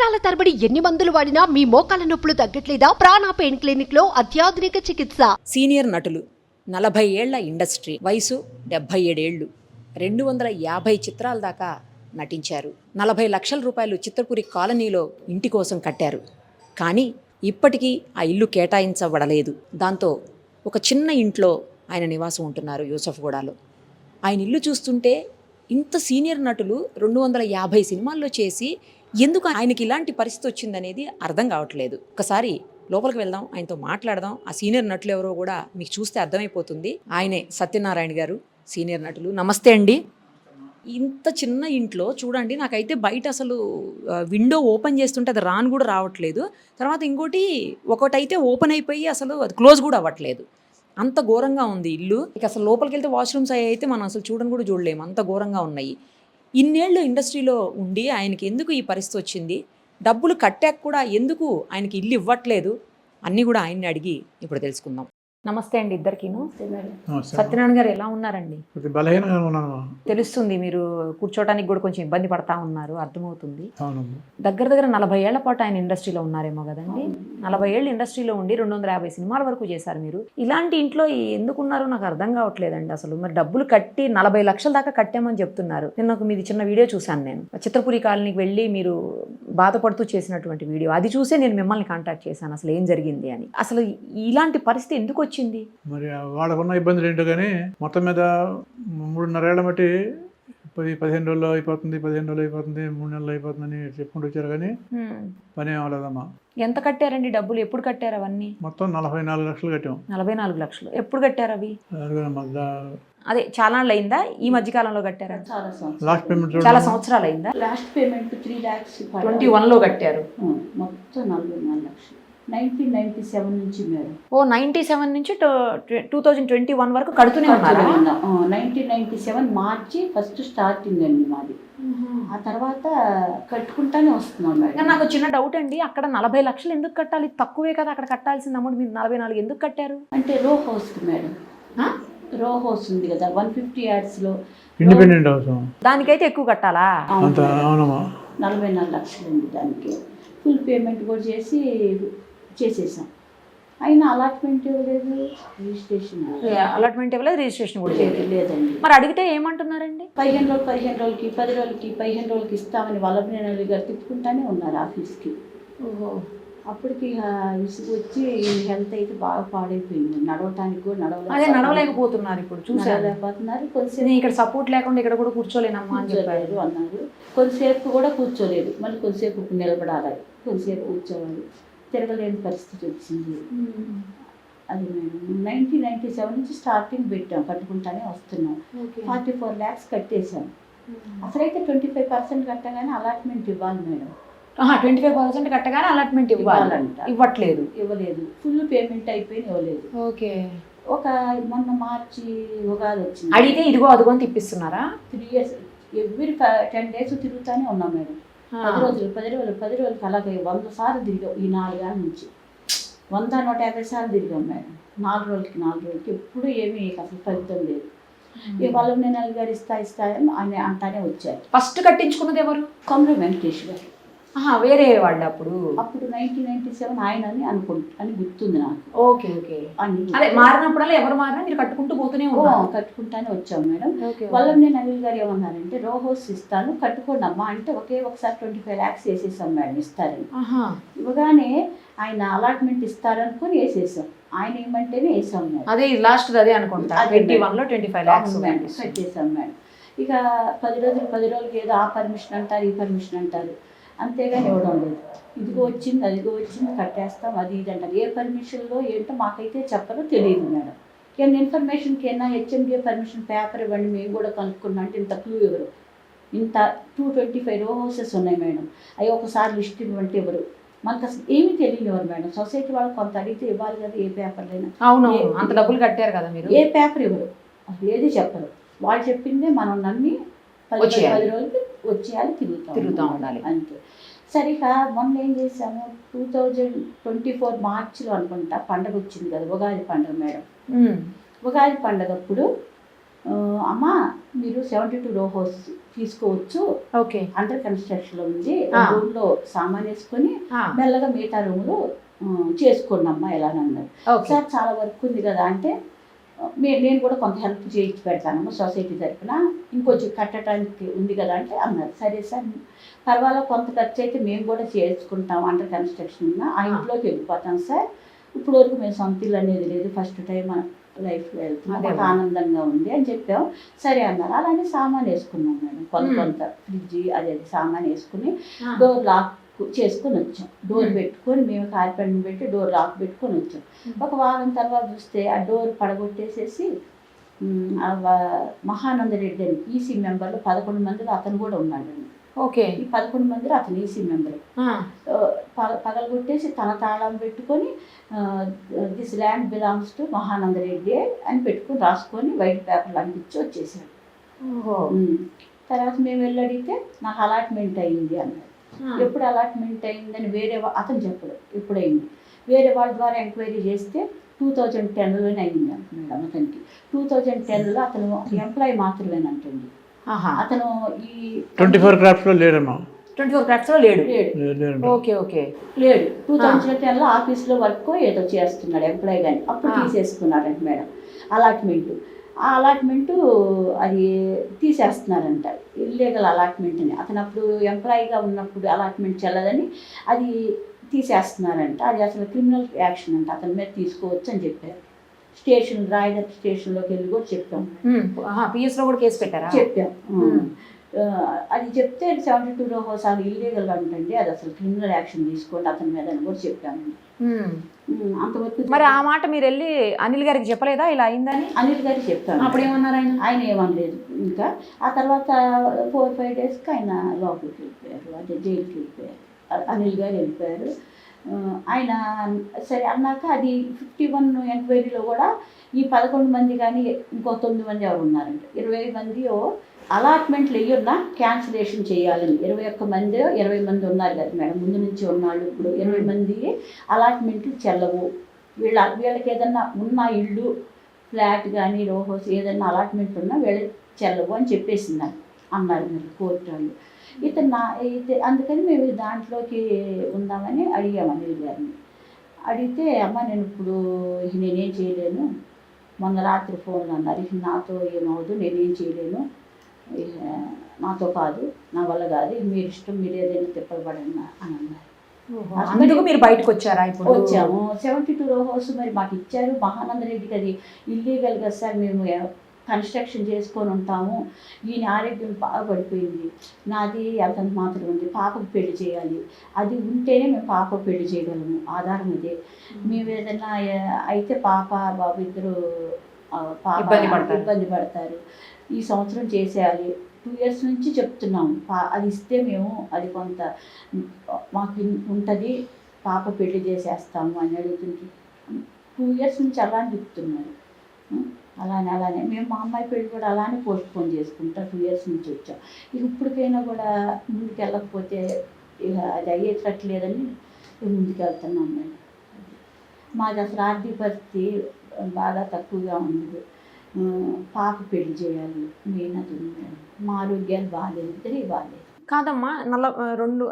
సంవత్సరాల తరబడి ఎన్ని మందులు వాడినా మీ మోకాల నొప్పులు తగ్గట్లేదా? ప్రాణ పెయిన్ క్లినిక్ లో అత్యాధునిక చికిత్స. సీనియర్ నటులు 40 ఏళ్ల ఇండస్ట్రీ, వయసు 77 ఏళ్ళు, 250 చిత్రాల దాకా నటించారు. 40 లక్షల రూపాయలు చిత్రపురి కాలనీలో ఇంటి కోసం కట్టారు. కానీ ఇప్పటికీ ఆ ఇల్లు కేటాయించబడలేదు. దాంతో ఒక చిన్న ఇంట్లో ఆయన నివాసం ఉంటున్నారు యూసఫ్గూడలో. ఆయన ఇల్లు చూస్తుంటే ఇంత సీనియర్ నటులు 250 సినిమాల్లో చేసి ఎందుకు ఆయనకి ఇలాంటి పరిస్థితి వచ్చిందనేది అర్థం కావట్లేదు. ఒకసారి లోపలికి వెళ్దాం, ఆయనతో మాట్లాడదాం. ఆ సీనియర్ నటులు ఎవరో కూడా మీకు చూస్తే అర్థమైపోతుంది. ఆయనే సత్యనారాయణ గారు, సీనియర్ నటులు. నమస్తే అండి. ఇంత చిన్న ఇంట్లో చూడండి, నాకైతే బయట అసలు విండో ఓపెన్ చేస్తుంటే అది రాను కూడా రావట్లేదు. తర్వాత ఇంకోటి ఒకటైతే ఓపెన్ అయిపోయి అసలు అది క్లోజ్ కూడా అవ్వట్లేదు. అంత ఘోరంగా ఉంది ఇల్లు. ఇక అసలు లోపలికి వెళ్తే వాష్రూమ్స్ అయితే మనం అసలు చూడని కూడా చూడలేము, అంత ఘోరంగా ఉన్నాయి. ఇన్నేళ్ళు ఇండస్ట్రీలో ఉండి ఆయనకి ఎందుకు ఈ పరిస్థితి వచ్చింది, డబ్బులు కట్టాక కూడా ఎందుకు ఆయనకి ఇల్లు ఇవ్వట్లేదు, అన్నీ కూడా ఆయన్ని అడిగి ఇప్పుడు తెలుసుకుందాం. నమస్తే అండి ఇద్దరికిను. సత్యనారాయణ గారు ఎలా ఉన్నారండి? బలహీనంగా ఉన్నాను. తెలుస్తుంది, మీరు కూర్చోటానికి కూడా కొంచెం ఇబ్బంది పడతా ఉన్నారు, అర్థమవుతుంది. దగ్గర 40 ఏళ్ల పాటు ఆయన ఇండస్ట్రీలో ఉన్నారేమో కదండి. 40 ఏళ్ళు ఇండస్ట్రీలో ఉండి 250 సినిమాల వరకు చేశారు మీరు. ఇలాంటి ఇంట్లో ఎందుకున్నారో నాకు అర్థం కావట్లేదండి అసలు. మరి డబ్బులు కట్టి 40 లక్షల దాకా కట్టామని చెప్తున్నారు. నేను ఒక మీది చిన్న వీడియో చూశాను, నేను చిత్రపురి కాలనీకి వెళ్ళి మీరు బాధపడుతూ చేసినటువంటి వీడియో, అది చూసే నేను మిమ్మల్ని కాంటాక్ట్ చేశాను అసలు ఏం జరిగింది అని. అసలు ఇలాంటి పరిస్థితి ఎందుకు వచ్చింది? మరి వాళ్ళకున్న ఇబ్బందులు ఏంటో కానీ మొత్తం మీద 3.5 ఏళ్ల బట్టి 15 రోజులు అయిపోతుంది, 3 నెలలు అయిపోతుందని చెప్పుకుంటూ వచ్చారు కానీ పని అవ్వలేదమ్మా. ఎంత కట్టారండి డబ్బులు? ఎప్పుడు కట్టారు అవన్నీ? మొత్తం 44 లక్షలు కట్టాం. 44 లక్షలు ఎప్పుడు కట్టారు అవి? అదే చాలా అయిందా? ఈ మధ్య కాలంలో కట్టారా? లాస్ట్ పేమెంట్ చాలా సంవత్సరాలు అయిందా? లాస్ట్ పేమెంట్ 3 lakhs 21లో కట్టారు. మొత్తం 44 లక్షలు 1997 నుంచి మేడం. 97 నుంచి 2021 వరకు కడుతూనే ఉన్నారు. 1997 మార్చి ఫస్ట్ స్టార్టింగ్ అండి మాది. ఆ తర్వాత కట్టుకుంటానే వస్తున్నాం మేడం. నాకు చిన్న డౌట్ అండి, అక్కడ 40 లక్షలు ఎందుకు కట్టాలి? తక్కువే కదా అక్కడ కట్టాల్సిన అమౌంట్, మీరు 44 ఎందుకు కట్టారు? అంటే రో హౌస్ మేడం, రో హౌస్ ఉంది కదా 150 yards లో ఇండిపెండెంట్ హౌస్, దానికైతే ఎక్కువ కట్టాలా? 44 లక్షలు ఉంది దానికి. ఫుల్ పేమెంట్ కూడా చేసేసాం. అయినా అలాట్మెంట్ ఇవ్వలేదు, రిజిస్ట్రేషన్ అలాట్మెంట్ ఇవ్వలేదు, రిజిస్ట్రేషన్ కూడా లేదండి. మరి అడిగితే ఏమంటున్నారండి? 15 రోజులకి 10 రోజులకి 15 రోజులకి ఇస్తామని వల్లభనేని గారు తిప్పుకుంటానే ఉన్నారు ఆఫీస్కి. ఓహో. అప్పటికి విసుగు వచ్చి హెల్త్ అయితే బాగా పాడైపోయింది, నడవటానికి కూడా నడవలేకపోతున్నారు. ఇప్పుడు చూడలేకపోతున్నారు. కొద్దిసేపు ఇక్కడ సపోర్ట్ లేకుండా ఇక్కడ కూడా కూర్చోలేనమ్మా అని చెప్పారు అన్నారు. కొద్దిసేపు కూడా కూర్చోలేదు, మళ్ళీ కొద్దిసేపు నిలబడాలి, కొద్దిసేపు కూర్చోవాలి, తిరగలేని పరిస్థితి వచ్చింది. అది మేము 1997 నుంచి స్టార్టింగ్ పెట్టాం, కట్టుకుంటానే వస్తున్నాం. 44 lakhs కట్టేశాం. అసలైతే 25% కట్టగానే అలాట్మెంట్ ఇవ్వాలి మేడం. 25% కట్టగానే అలాట్మెంట్ ఇవ్వాలంట. ఇవ్వలేదు. ఫుల్ పేమెంట్ అయిపోయి ఇవ్వలేదు. ఓకే. ఒక మొన్న మార్చి ఉగాది వచ్చింది, అడిగితే ఇదిగో అదిగో అని తిప్పిస్తున్నారా? 3 years ఎవ్రీ 10 days తిరుగుతానే ఉన్నాం మేడం. 10 రోజులకి అలాగే 100 సార్లు తిరిగాం. ఈ 4 ఏళ్ళ నుంచి 100-150 సార్లు తిరిగాం మేడం. 4 రోజులకి ఎప్పుడు ఏమీ అసలు ఫలితం లేదు. ఇవాళ నేను గారు ఇస్తాయని ఆయన అంటానే వచ్చారు. ఫస్ట్ కట్టించుకున్నది ఎవరు? కొమర వెంకటేష్ గారు. వేరే వాళ్ళు అప్పుడు 1997 ఆయన అని గుర్తుంది నాకు. ఓకే. అదే మారినప్పుడల్లా ఎవరు మారినా మీరు కట్టుకుంటూ పోతూనే కట్టుకుంటానే వచ్చాం మేడం. వల్లభనేని అనిల్ గారు ఏమన్నారంటే రో హౌస్ ఇస్తాను కట్టుకోండి అమ్మా అంటే ఒకసారి 25 lakhs వేసేసాం మేడం ఇస్తారని. ఇవ్వగానే ఆయన అలాట్మెంట్ ఇస్తారనుకుని వేసేసాం. ఆయన ఏమంటేనే వేసాం మేడం. అదే లాస్ట్ అదే అనుకుంటా 21లో 25 lakhs కట్టేసాం మేడం. ఇక 10 రోజులకి ఏదో ఆ పర్మిషన్ అంటారు, ఈ పర్మిషన్ అంటారు, అంతేగాని ఇవ్వడం లేదు. ఇదిగో వచ్చింది అదిగో వచ్చింది కట్టేస్తాం అది ఇది అంటారు. ఏ పర్మిషన్లో ఏంటో మాకైతే చెప్పరో తెలియదు మేడం. ఏమైనా ఇన్ఫర్మేషన్కి అయినా హెచ్ఎండిఏ పర్మిషన్ పేపర్ ఇవ్వండి మేము కూడా కనుక్కున్నాం అంటే ఇంత క్లూ ఎవరు, ఇంత 225 రో హౌసెస్ ఉన్నాయి మేడం, అవి ఒకసారి లిస్ట్ ఇవ్వంటే ఎవరు, మనకు అసలు ఏమీ తెలియనివారు మేడం. సొసైటీ వాళ్ళు కొంత అడిగితే ఇవ్వాలి కదా, ఏ పేపర్లైనా. అవును, అంత డబ్బులు కట్టారు కదా మీరు. ఏ పేపర్ ఇవ్వరు, అసలు ఏది చెప్పరు. వాళ్ళు చెప్పిందే మనం నమ్మి 10 రోజులకి వచ్చేయాలి, తిరుగుతూ ఉండాలి అంతే. సరిగా మొన్న ఏం చేసాము, 2024 మార్చిలో అనుకుంటా పండగ వచ్చింది కదా, ఉగాది పండుగ మేడం. ఉగాది పండుగప్పుడు అమ్మ మీరు 72 రో హౌస్ తీసుకోవచ్చు, ఓకే అండర్ కన్స్ట్రక్షన్లో ఉంది, రూమ్లో సామాన్ వేసుకొని ఆ. మెల్లగా మిగతా రూమ్లో చేసుకోండి అమ్మా ఎలానన్నారు. ఓకే సార్ చాలా వర్క్ ఉంది కదా అంటే నేను కూడా కొంత హెల్ప్ చేయించి పెడతానమ్మా సొసైటీ తరఫున, ఇంకొంచెం కట్టడానికి ఉంది కదా అంటే అన్నారు. సరే సార్ పర్వాలేదు, కొంత ఖర్చు అయితే మేము కూడా చేసుకుంటాం, అండర్ కన్స్ట్రక్షన్ ఉన్న ఆ ఇంట్లోకి వెళ్ళిపోతాం సార్. ఇప్పుడు వరకు మేము సొంత ఇల్లు అనేది లేదు, ఫస్ట్ టైం మన లైఫ్లో వెళ్తున్నాం, మాకు ఆనందంగా ఉంది అని చెప్పాం. సరే అన్నారు. అలానే సామాన్ వేసుకున్నాం మేడం, కొంత ఫ్రిడ్జ్ అది సామాన్ వేసుకుని డోర్ లాక్ చేసుకొని వచ్చాం. డోర్ పెట్టుకొని మేము కార్పెంట్ పెట్టి డోర్ లాక్ పెట్టుకొని వచ్చాం. ఒక వారం తర్వాత చూస్తే ఆ డోర్ పడగొట్టేసేసి మహానంద రెడ్డి అని ఈసీ మెంబర్లు 11 మందిలో అతను కూడా ఉన్నాడండి. ఓకే ఈ 11 మందిలో అతను ఈసీ మెంబర్ పగలగొట్టేసి తన తాళం పెట్టుకొని this land belongs to Mahananda Reddy అని పెట్టుకొని రాసుకొని వైట్ పేపర్లు అంటించి వచ్చేసాడు. తర్వాత మేము వెళ్ళి అడిగితే నాకు అలాట్మెంట్ అయింది అన్నాడు. ఎప్పుడు అలాట్మెంట్ అయిందని వేరే అతను చెప్పడు, ఎప్పుడైంది వేరే వాళ్ళ ద్వారా ఎంక్వైరీ చేస్తే 2010లోనే అయింది మేడం. అతనికి 2010లో అతను ఎంప్లాయీ మాత్రమేనంటండి. అతను ఈ 24 క్రాఫ్ట్స్లో లేడమ్మా. 24 క్రాఫ్ట్స్లో లేడు. ఓకే ఓకే లేడు. 2010లో ఆఫీస్లో వర్క్ ఏదో చేస్తున్నాడు ఎంప్లాయీ కానీ, అప్పుడు తీసేసుకున్నాడంట మేడం అలాట్మెంట్. ఆ అలాట్మెంటు అది తీసేస్తున్నారంట, ఇల్లీగల్ అలాట్మెంట్ అని. అతను అప్పుడు ఎంప్లాయీగా ఉన్నప్పుడు అలాట్మెంట్ చెల్లదని అది తీసేస్తున్నారంట. అది అసలు క్రిమినల్ యాక్షన్ అంట, అతని మీద తీసుకోవచ్చు అని చెప్పారు. రాయగఢ్ స్టేషన్లోకి వెళ్ళి కూడా చెప్పాం. పిఎస్లో కూడా కేసు పెట్టారా? చెప్పాం. అది చెప్తే 72 రో హౌస్ అది ఇల్లీగల్ అంటండి, అది అసలు క్రిమినల్ యాక్షన్ తీసుకోండి అతని మీద అని కూడా చెప్పామండి. అంతవరకు మరి ఆ మాట మీరు వెళ్ళి అనిల్ గారికి చెప్పలేదా ఇలా అయిందని? అనిల్ గారికి చెప్పాను. అప్పుడు ఏమన్నారు ఆయన? ఆయన ఏమనలేదు. ఇంకా ఆ తర్వాత 4-5 డేస్కి ఆయన లోపలికి వెళ్ళిపోయారు, అదే జైలుకి వెళ్ళిపోయారు. అనిల్ గారు వెళ్ళిపోయారు. ఆయన సరే అన్నాక అది 51 ఎంక్వైరీలో కూడా ఈ 11 మంది కానీ ఇంకో 9 మంది ఎవరు ఉన్నారంట, 20 మంది అలాట్మెంట్లు వేయన్నా క్యాన్సిలేషన్ చేయాలని 21 మంది 20 మంది ఉన్నారు కదా మేడం, ముందు నుంచి ఉన్నాళ్ళు. ఇప్పుడు 20 మంది అలాట్మెంట్లు చెల్లవు, వీళ్ళకి ఏదన్నా ఉన్న ఇల్లు ఫ్లాట్ కానీ రో హౌస్ ఏదన్నా అలాట్మెంట్ ఉన్నా వీళ్ళకి చెల్లవు అని చెప్పేసింది అన్నారు మరి కోర్టు వాళ్ళు. అందుకని మేము దాంట్లోకి ఉందామని అడిగాము అనిల్ గారిని. అడిగితే అమ్మ నేను ఇప్పుడు నేనేం చేయలేను, మొన్న రాత్రి ఫోన్ అన్నారు, నాతో ఏమవదు, నేనేం చేయలేను, నాతో కాదు, నా వల్ల కాదు, మీరు ఇష్టం, మీరు ఏదైనా తిప్పబడన్నా అని అన్నారు. అందుకు మీరు బయటకు వచ్చారా? ఇప్పుడు వచ్చాము. 72 రో హౌస్ మరి మాకు ఇచ్చారు. మహానంద రెడ్డికి అది ఇల్లీగల్ కదా సార్, మేము కన్స్ట్రక్షన్ చేసుకొని ఉంటాము, ఈయన ఆరోగ్యం బాగా పడిపోయింది, నాది అతనికి మాత్రం ఉంది, పాపకు పెళ్లి చేయాలి, అది ఉంటేనే మేము పాప పెళ్లి చేయగలము, ఆధారం అదే. మేము ఏదైనా అయితే పాప బాబు ఇద్దరు ఇబ్బంది పడతారు, ఈ సంవత్సరం చేసేయాలి, 2 years నుంచి చెప్తున్నాము, అది ఇస్తే మేము అది కొంత మాకు ఉంటుంది, పాప పెళ్లి చేసేస్తాము అని అడుగుతుంది. 2 years నుంచి అలానే చెప్తున్నారు. అలానే మేము మా అమ్మాయి పెళ్లి కూడా అలానే పోస్ట్పోన్ చేసుకుంటాం, 2 years నుంచి వచ్చాం. ఇక ఇప్పటికైనా కూడా ముందుకు వెళ్ళకపోతే ఇక అది అయ్యేటట్లేదని ముందుకు వెళ్తున్నాం మేడం. మాది అసలు ఆర్థిక పరిస్థితి బాగా తక్కువగా ఉంది, పాప పెళ్లి చేయాలి, మెయిన్ అది ఉంది మేడం. మా ఆరోగ్యాలు బాగాలేదు, ఇద్దరే బాగాలేదు. కాదమ్మా,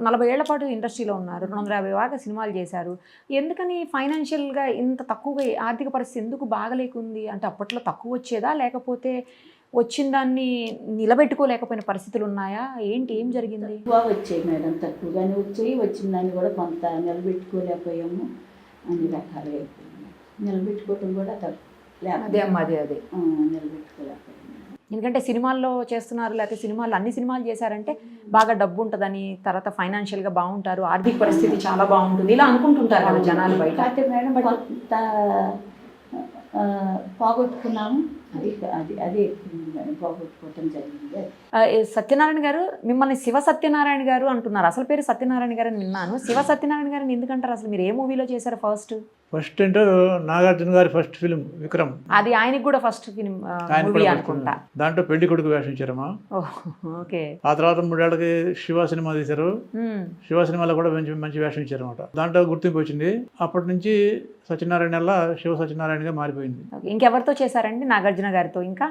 40 ఏళ్ల పాటు ఇండస్ట్రీలో ఉన్నారు, 250 దాకా సినిమాలు చేశారు, ఎందుకని ఫైనాన్షియల్గా ఇంత తక్కువగా ఆర్థిక పరిస్థితి ఎందుకు బాగలేకుంది? అంటే అప్పట్లో తక్కువ వచ్చేదా, లేకపోతే వచ్చిన దాన్ని నిలబెట్టుకోలేకపోయిన పరిస్థితులు ఉన్నాయా, ఏంటి, ఏం జరిగింది? ఎక్కువ వచ్చాయి మేడం, తక్కువగానే వచ్చాయి, వచ్చిన దాన్ని కూడా కొంత నిలబెట్టుకోలేకపోయాము, అన్ని రకాలుగా అయిపోయింది. నిలబెట్టుకోవటం కూడా అదే అమ్మా అదే నిలబెట్టుకోలేకపోయాము. ఎందుకంటే సినిమాల్లో చేస్తున్నారు, లేకపోతే అన్ని సినిమాలు చేశారంటే బాగా డబ్బు ఉంటుందని, తర్వాత ఫైనాన్షియల్గా బాగుంటారు, ఆర్థిక పరిస్థితి చాలా బాగుంటుంది, ఇలా అనుకుంటుంటారు కదా జనాలు బయట. అయితే మేడం కొంత పోగొట్టుకున్నాము, అదే పోగొట్టుకోవటం జరిగింది. సత్యనారాయణ గారు, మిమ్మల్ని శివ సత్యనారాయణ గారు అంటున్నారు, అసలు పేరు సత్యనారాయణ గారు అని విన్నాను. శివ సత్యనారాయణ గారిని ఎందుకంటారు? అసలు మీరు ఏ మూవీలో చేశారు ఫస్ట్ అంటే నాగార్జున గారి ఫస్ట్ ఫిలిం విక్రమ్, అది ఆయనకి కూడా ఫస్ట్ ఫిలిం మూవీ అనుకుంటా. దాంట్లో పెళ్లి కొడుకు వేషం ఇచ్చారమ్మా. ఓకే. ఆ తర్వాత 3 ఏళ్ళకి శివ సినిమా తీశారు, శివ సినిమాలో కూడా మంచి వేషం ఇచ్చారన్నమాట. దాంట్లో గుర్తింపు వచ్చింది. అప్పటి నుంచి సత్యనారాయణ శివ సత్యనారాయణగా మారిపోయింది. ఇంకెవరితో చేశారండి? నాగార్జున నాగార్జున గారితో, ఇంకా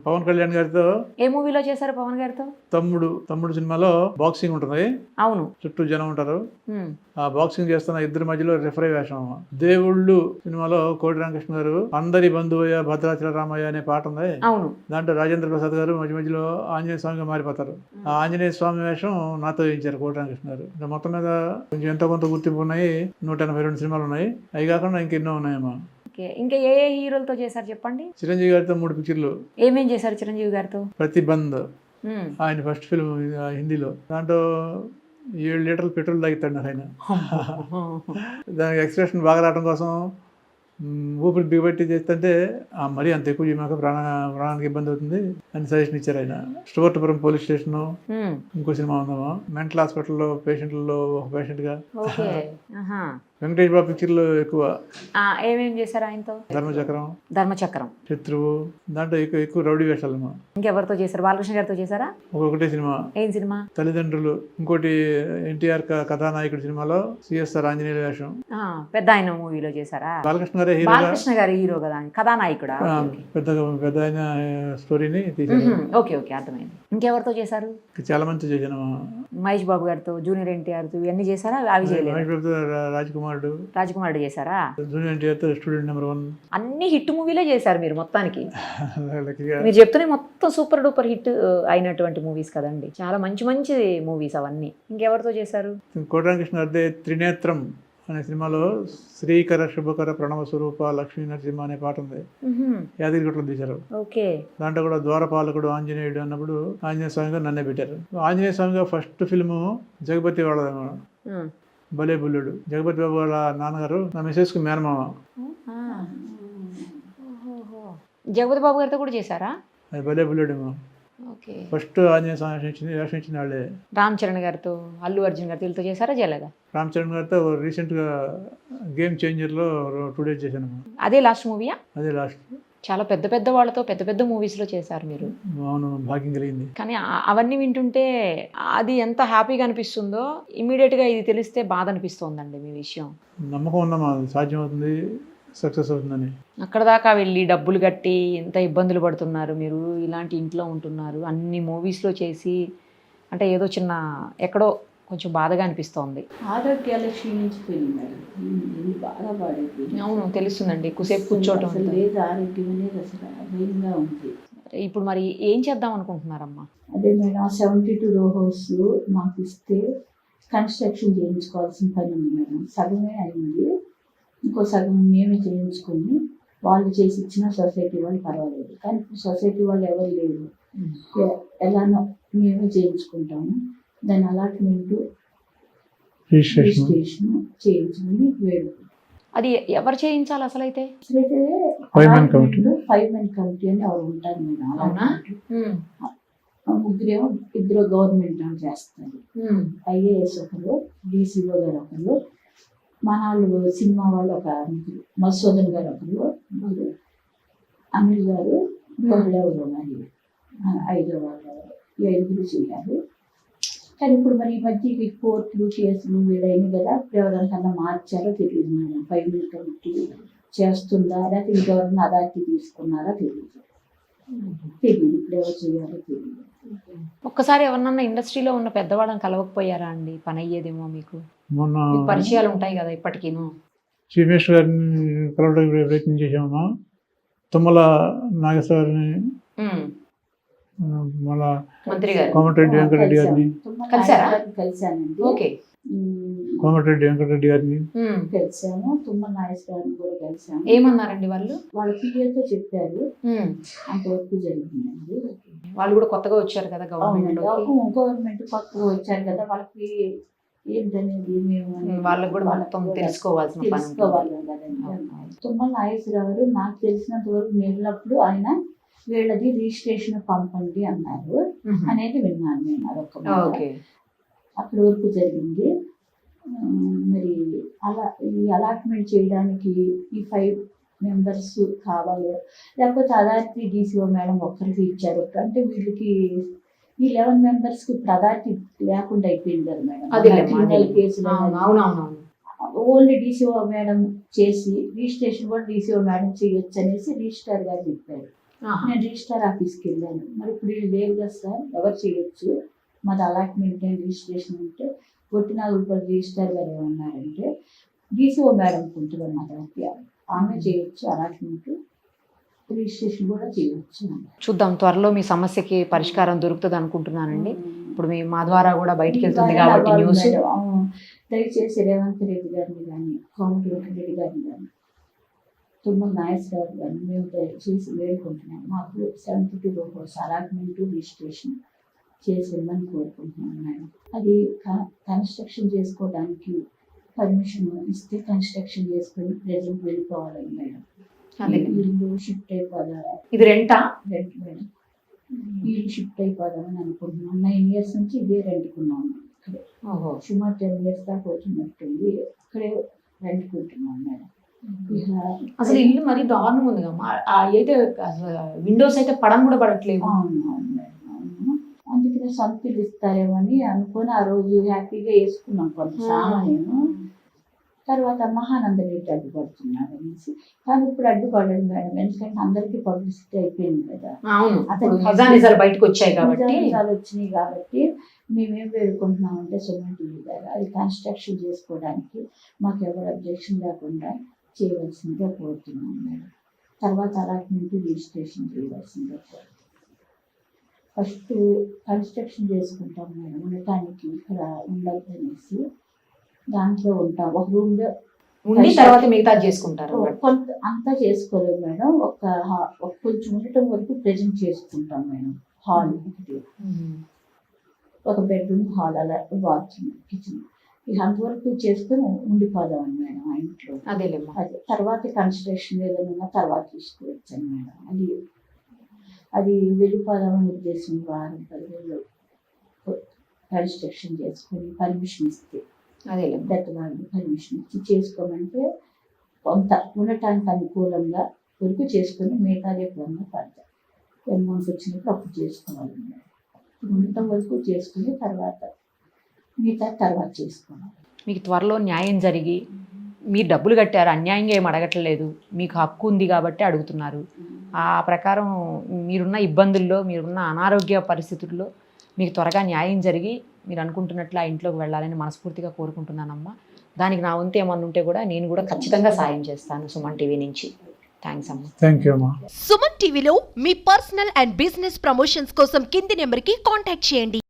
పవన్ కళ్యాణ్ గారితో ఏ మూవీలో చేశారు పవన్ గారితో? తమ్ముడు సినిమాలో బాక్సింగ్ ఉంటుంది, అవును. చుట్టూ జనం ఉంటారు. ఉమ్. ఆ బాక్సింగ్ చేస్తున్న ఇద్దరి మధ్యలో రెఫరీ వేషం. దేవుళ్ళు సినిమాలో కోటి రామకృష్ణ గారు అందరి బంధువయ్య భద్రాచల రామయ్య అనే పాట ఉంది. అవును. దాంట్లో రాజేంద్ర ప్రసాద్ గారు మధ్య మధ్యలో ఆంజనేయ స్వామిగా మారిపోతారు. ఆ ఆంజనేయ స్వామి వేషం నాతో వేయించారు కోటి రామకృష్ణ గారు. ఇంకా మొత్తం మీద కొంచెం ఎంతో కొంత గుర్తింపు ఉన్నాయి. 182 సినిమాలు ఉన్నాయి. అవి కాకుండా ఇంకెన్నో ఉన్నాయమ్మా. ఓకే, ఇంకా ఏ ఏ హీరోలతో చేశారు చెప్పండి? చిరంజీవి గారితో 3 పిక్చర్లు. ఏమేం చేశారు చిరంజీవి గారితో? ప్రతిబంధ్ ఉమ్. ఆయన ఫస్ట్ ఫిల్మ్ హిందీలో. దాంట్లో 7 లీటర్లు పెట్రోల్ తాగుతాడు ఆయన. దానికి ఎక్స్ప్రెషన్ బాగా రావడం కోసం ఊపిరి బిగబట్టి చేస్తుంటే మరీ అంత ఎక్కువ చేయమాక ప్రాణానికి ఇబ్బంది అవుతుంది అని సజెషన్ ఇచ్చారు ఆయన. స్టువర్ట్పురం పోలీస్ స్టేషన్, ఉమ్. ఇంకో సినిమా ఉందామా, మెంటల్ హాస్పిటల్లో పేషెంట్లలో ఒక పేషెంట్గా. ఓకే. ఆహా. వెంకటేష్ బాబు పిక్చర్లో ఎక్కువ. ఏమేం చేశారు ఆయనతో? ధర్మచక్రం, శత్రువు, దాంట్లో ఎక్కువ రౌడీ వేషాలమ్మా. ఇంకెవరితో చేశారు? బాలకృష్ణ గారితో చేశారా? ఒకటే సినిమా. ఏం సినిమా? తల్లిదండ్రులు. ఇంకోటి ఎన్టీఆర్ కథానాయకుడి సినిమాలో సిఎస్ఆర్ ఆంజనేయ వేషం. పెద్ద ఆయన మూవీలో చేశారా? బాలకృష్ణ గారే హీరో. బాలకృష్ణ గారి హీరో కదా, కథానాయకుడా? పెద్ద ఆయన స్టోరీని తీశారు. ఓకే ఓకే, అర్థమైంది. ఇంకెవరితో చేశారు? చాలా మంది చేశాను. మహేష్ బాబు గారితో, జూనియర్ ఎన్టీఆర్ తో ఇవన్నీ చేశారా? అవి చేయలేదు. మహేష్ బాబుతో రాజకుమారుడు చేశారా? జూనియర్ ఎన్టీఆర్ తో స్టూడెంట్ నెంబర్ 1. అన్ని హిట్ మూవీలే చేశారు మీరు మొత్తానికి. మీరు చెప్తూనే మొత్తం సూపర్ డూపర్ హిట్ అయినటువంటి మూవీస్ కదండి, చాలా మంచి మంచి మూవీస్ అవన్నీ. ఇంకెవరితో చేశారు? కోటి రామకృష్ణ గారి త్రినేత్రం అనే సినిమాలో శ్రీకర శుభకర ప్రణవ స్వరూప లక్ష్మీ నరసింహ అనే పాట ఉంది. యాదగిరిగుట్టలో తీశారు. ఓకే. దాంట్లో కూడా ద్వారపాలకుడు ఆంజనేయుడు అన్నప్పుడు ఆంజనేయ స్వామిగా నన్నే పెట్టారు. ఆంజనేయ స్వామిగా ఫస్ట్ ఫిల్ము జగపతి వాళ్ళ భలే బుల్లుడు. జగపతి బాబు వాళ్ళ నాన్నగారు నా మిసెస్ కు మేనమామ. జగపతి బాబు గారితో కూడా చేశారా? అది భలే బుల్లుడు. ఓకే. ఫస్ట్ ఆంజనేయ స్వామి వేషం ఇచ్చిన వాళ్ళే. రామ్ చరణ్ గారితో, అల్లు అర్జున్ గారితో వీళ్ళతో చేశారా? చేయలేదా? రామ్ చరణ్ గారితో రీసెంట్గా గేమ్ చేంజర్లో 2 days చేశాను. అదే లాస్ట్ మూవీయా? అదే లాస్ట్. చాలా పెద్ద పెద్ద వాళ్ళతో పెద్ద పెద్ద మూవీస్లో చేశారు మీరు. అవును, భాగ్యం కలిగింది. కానీ అవన్నీ వింటుంటే అది ఎంత హ్యాపీగా అనిపిస్తుందో, ఇమీడియట్గా ఇది తెలిస్తే బాధ అనిపిస్తోందండి మీ విషయం. నమ్మకం ఉందమ్మా, సాధ్యం అవుతుంది, సక్సెస్ అవుతుందని. అక్కడ దాకా వెళ్ళి డబ్బులు కట్టి ఎంత ఇబ్బందులు పడుతున్నారు మీరు, ఇలాంటి ఇంట్లో ఉంటున్నారు, అన్ని మూవీస్లో చేసి, అంటే ఏదో చిన్న ఎక్కడో కొంచెం బాధగా అనిపిస్తోంది. ఆరోగ్యాలు క్షీణించిపోయింది, బాగా పాడైపోయింది. అవును, తెలుస్తుందండి, ఎక్కువసేపు కూర్చోవటం లేదు, ఆరోగ్యం అనేది అసలు భయంగా ఉంది. ఇప్పుడు మరి ఏం చేద్దాం అనుకుంటున్నారమ్మా? అదే మేడం, 72 row house మాకు ఇస్తే కన్స్ట్రక్షన్ చేయించుకోవాల్సిన పని ఉంది మేడం. సగమే అయింది, ఇంకో సగం మేమే చేయించుకొని వాళ్ళు చేసి ఇచ్చిన సొసైటీ వాళ్ళు పర్వాలేదు. కానీ సొసైటీ వాళ్ళు ఎవరు లేరు, ఎలానో మేమే చేయించుకుంటాము. దాని అలాట్మెంట్ రిజిస్ట్రేషన్ చేయించమని వేడుకు. అది ఎవరు చేయించాలి అసలైతే? అసలైతే 5-man committee అని ఎవరు ఉంటారు మేడం. అవునా? ముగ్గురేమో, 2 గవర్నమెంట్ చేస్తారు. IAS ఒకరు, DCO గారు ఒకరు, మన వాళ్ళు సినిమా వాళ్ళు ఒక మధుసూదన్ గారు ఒకరు, అనిల్ గారు, ఎవరు మరి 5వ వాళ్ళు, 5 చేయాలి. కానీ ఇప్పుడు మరి ఈ మధ్య కోర్టులు కేసులు వీడైంది కదా, ఎవరికన్నా మార్చారో తెలియదు మేడం. 5-man committee చేస్తుందా, లేకపోతే ఇంకెవరన్నా అథారిటీ తీసుకున్నారా తెలియదు. ఇప్పుడు ఎవరు చేయాలో తెలియదు. ఒక్కసారి ఎవరన్నా ఇండస్ట్రీలో ఉన్న పెద్దవాళ్ళని కలవకపోయారా అండి? పని అయ్యేదేమో మీకు. మొన్న పరిచయాలు ఉంటాయి కదా ఇప్పటికీను. చీఫ్ మినిస్టర్ గారిని కలవడానికి ప్రయత్నం చేసామమ్మా. తుమ్మల నాగేశ్వరని, మళ్ళా మంత్రి గారు కోమటిరెడ్డి వెంకటరెడ్డి గారిని కలిశానండి. ఓకే. కోమటిరెడ్డి వెంకటరెడ్డి గారిని కలిసాము. తుమ్మల నాగేశ్వర గారిని కూడా కలిసాము. ఏమన్నారండి వాళ్ళు? వాళ్ళ పిల్లలతో చెప్పారు, అంతవరకు జరిగిందండి. వాళ్ళు కూడా కొత్తగా వచ్చారు కదా గవర్నమెంట్ కొత్తగా వచ్చారు కదా, వాళ్ళకి ఏంటనేది మేము వాళ్ళకి కూడా మొత్తం తెలుసుకోవాలి కదండి. తుమ్మల నాగేశ్వరరావు గారు నాకు తెలిసినంత వరకు వెళ్ళినప్పుడు ఆయన వీళ్ళది రిజిస్ట్రేషన్ పంపండి అన్నారు అనేది విన్నాను నేను. అదొక అక్కడ వరకు జరిగింది. మరి అలా ఈ అలాట్మెంట్ చేయడానికి ఈ 5 members కావాలి, లేకపోతే అథారిటీ DCO మేడం ఒక్కరికి ఇచ్చారు. అంటే వీళ్ళకి ఈ 11 members ఇప్పుడు అథారిటీ లేకుండా అయిపోయింది కదా మేడం. కేసులు ఓన్లీ DCO మేడం చేసి, రిజిస్ట్రేషన్ కూడా DCO మేడం చేయొచ్చు అనేసి రిజిస్ట్రార్ గారు చెప్పారు. నేను రిజిస్టర్ ఆఫీస్కి వెళ్ళాను. మరి ఇప్పుడు వీళ్ళు లేవు కదా సార్, ఎవరు చేయొచ్చు, మాది అలాట్మెంట్ రిజిస్ట్రేషన్ అంటే కొట్టినాగులపల్లి రిజిస్టర్ గారు ఏమన్నారంటే డీసీఓ మేడం ఉంటుంది మాకు, ఆమె చేయొచ్చు అలాట్మెంట్ రిజిస్ట్రేషన్ కూడా చేయొచ్చు. చూద్దాం, త్వరలో మీ సమస్యకి పరిష్కారం దొరుకుతుంది అనుకుంటున్నానండి. ఇప్పుడు మా ద్వారా కూడా బయటికి వెళ్తుంది కాబట్టి న్యూస్. దయచేసి రేవంత్ రెడ్డి గారిని కానీ, కోమటిరెడ్డి రెడ్డి గారిని కానీ, తుమ్మల నాగేశ్వరరావు గారిని మేము దయచేసి వేడుకుంటున్నాం. మాకు 72 రూపీస్ అలాట్మెంట్ రిజిస్ట్రేషన్ చేసి ఇవ్వమని కోరుకుంటున్నాం మేడం. అది కన్స్ట్రక్షన్ చేసుకోవడానికి పర్మిషన్ ఇస్తే కన్స్ట్రక్షన్ చేసుకొని ప్రజెంట్ వెళ్ళిపోవాలని మేడం. ఇల్లు షిఫ్ట్ అయిపోదారా, ఇది రెంటా? Rent madam. ఇల్లు షిఫ్ట్ అయిపోదామని అనుకుంటున్నాం. 9 years నుంచి ఇదే రెంట్కున్నాము. ఇక్కడే సుమారు 10 years దాకా వచ్చినట్టుంది. ఇక్కడే రెంట్కుంటున్నాం మేడం. అసలు ఇల్లు మరి దారుణం ఉంది కమ్మా. అయితే అసలు విండోస్ అయితే పడని కూడా పడట్లేదు. అవును మేడం, అవును. అందుకనే సొంత ఇల్లు ఇస్తారేమని అనుకొని ఆ రోజు హ్యాపీగా వేసుకున్నాం కొంత సామాన్యం. తర్వాత మహానంద రెడ్డి అడ్డుపడుతున్నాడు అనేసి, కానీ ఇప్పుడు అడ్డుపడలేదు మేడం, ఎందుకంటే అందరికీ పబ్లిసిటీ అయిపోయింది కదా. అతను నిజాలు బయటకు వచ్చాయి కాబట్టి వచ్చినాయి కాబట్టి మేమేం వేడుకుంటున్నామంటే సిమెంట్ ఇల్లు కదా, అది కన్స్ట్రక్షన్ చేసుకోవడానికి మాకు ఎవరు అబ్జెక్షన్ లేకుండా చేయవలసిందిగా కోరుతున్నాం మేడం. తర్వాత అలాట్మెంట్ రిజిస్ట్రేషన్ చేయవలసిందిగా కోరుతున్నాం. ఫస్ట్ కన్స్ట్రక్షన్ చేసుకుంటాం మేడం, ఉండటానికి ఇక్కడ ఉండద్దనేసి దాంట్లో ఉంటాం. ఒక రూమ్లో ఉండి తర్వాత మిగతా చేసుకుంటారు. కొంత అంతా చేసుకోలేదు మేడం, ఒక కొంచెం ఉండటం వరకు ప్రజెంట్ చేసుకుంటాం మేడం. హాల్ ఒకటి, ఒక బెడ్రూమ్, హాల్, అలా బాత్రూమ్, కిచెన్, ఇక అంతవరకు చేసుకుని ఉండిపోదామని మేడం ఆ ఇంట్లో. అదేలేమ్మా. అదే తర్వాత కన్స్ట్రక్షన్ ఏదైనా తర్వాత చూసుకోవచ్చాను మేడం. అది వెళ్ళిపోదామని ఉద్దేశం. 6-10 రోజులు కన్స్ట్రక్షన్ చేసుకొని పర్మిషన్ ఇస్తే, అదే పెద్దవాళ్ళు పర్మిషన్ ఇచ్చి చేసుకోమంటే కొంత ఉండటానికి అనుకూలంగా వరకు చేసుకొని మిగతాది ఎప్పుడన్నా పడతాయి. అమౌంట్ వచ్చినప్పుడు అప్పుడు చేసుకోవాలి. ఉండటం వరకు చేసుకుని తర్వాత మిగతా తర్వాత చేసుకోవాలి. మీకు త్వరలో న్యాయం జరిగి మీరు డబ్బులు కట్టారు, అన్యాయంగా ఏం అడగట్లేదు, మీకు హక్కు ఉంది కాబట్టి అడుగుతున్నారు. ఆ ప్రకారం మీరున్న ఇబ్బందుల్లో, మీరున్న అనారోగ్య పరిస్థితుల్లో మీకు త్వరగా న్యాయం జరిగి మీరు అనుకుంటున్నట్లు ఆ ఇంట్లోకి వెళ్ళాలని మనస్ఫూర్తిగా కోరుకుంటున్నానమ్మా. దానికి నా వంతు ఏమన్నా ఉంటే కూడా నేను కూడా ఖచ్చితంగా సాయం చేస్తాను సుమన్ టీవీ నుంచి. థ్యాంక్స్ అమ్మా. థ్యాంక్ యూ అమ్మా. సుమన్ టీవీలో మీ పర్సనల్ అండ్ బిజినెస్ ప్రమోషన్స్ కోసం కింది నెంబర్కి కాంటాక్ట్ చేయండి.